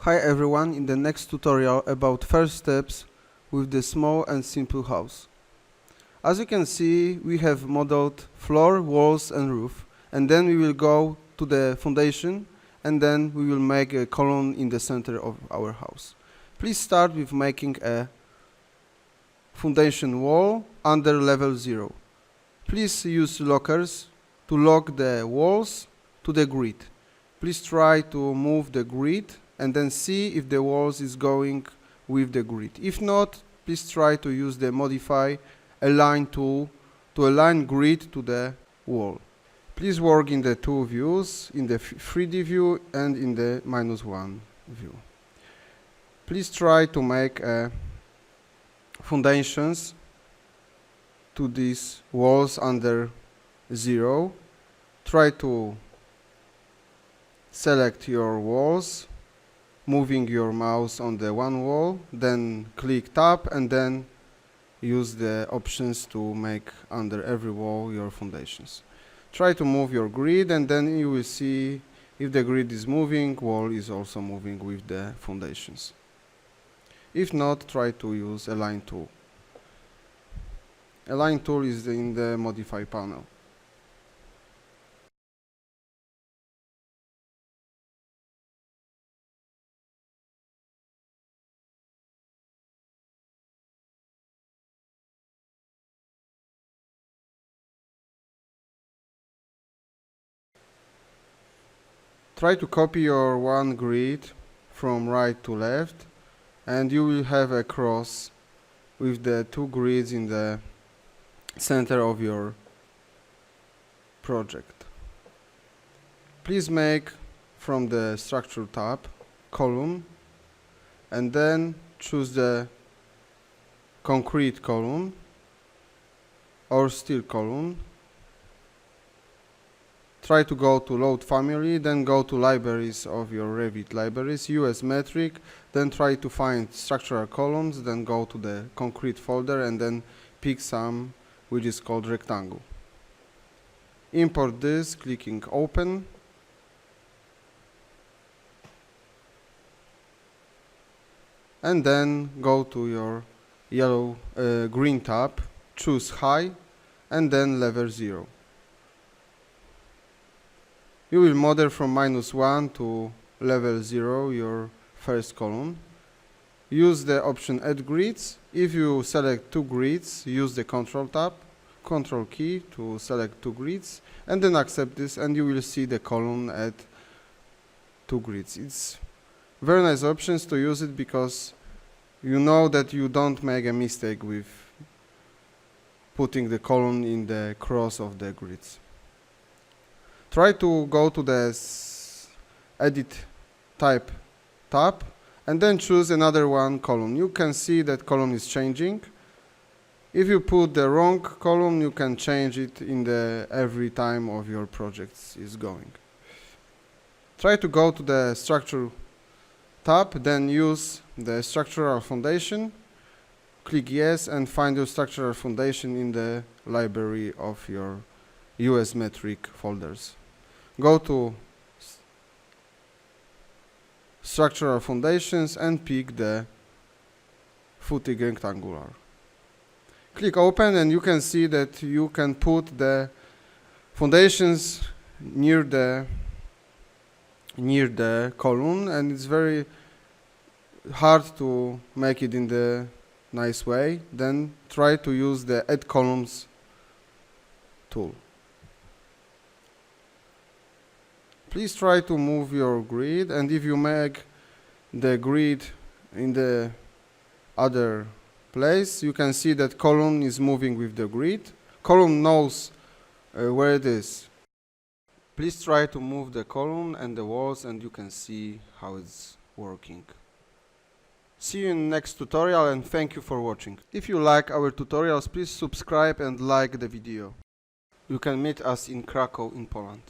Hi everyone, in the next tutorial about first steps with the small and simple house. As you can see, we have modeled floor, walls and roof, and then we will go to the foundation and then we will make a column in the center of our house. Please start with making a foundation wall under level 0. Please use lockers to lock the walls to the grid. Please try to move the grid and then see if the walls is going with the grid. If not, please try to use the modify align tool to align grid to the wall. Please work in the two views, in the 3D view and in the -1 view. Please try to make foundations to these walls under 0. Try to select your walls, moving your mouse on the one wall, then click tab and then use the options to make under every wall your foundations. Try to move your grid and then you will see if the grid is moving, wall is also moving with the foundations. If not, try to use align tool. Align tool is in the modify panel. Try to copy your one grid from right to left and you will have a cross with the two grids in the center of your project. Please make from the structure tab column and then choose the concrete column or steel column. Try to go to load family, then go to libraries of your REVIT libraries, US metric, then try to find structural columns, then go to the concrete folder and then pick some which is called rectangle. Import this, clicking open. And then go to your green tab, choose high and then level 0. You will model from -1 to level 0 your first column. Use the option add grids. If you select two grids, use the control tab, control key to select two grids and then accept this and you will see the column at two grids. It's very nice options to use it because you know that you don't make a mistake with putting the column in the cross of the grids. Try to go to the edit type tab and then choose another one column. You can see that column is changing. If you put the wrong column, you can change it in the every time of your projects is going. Try to go to the structure tab, then use the structural foundation. Click yes and find your structural foundation in the library of your US metric folders. Go to structural foundations and pick the footing rectangular. Click open and you can see that you can put the foundations near the column and it's very hard to make it in the nice way. Then try to use the add columns tool. Please try to move your grid and if you make the grid in the other place, you can see that column is moving with the grid. Column knows where it is. Please try to move the column and the walls and you can see how it's working. See you in the next tutorial and thank you for watching. If you like our tutorials, please subscribe and like the video. You can meet us in Krakow in Poland.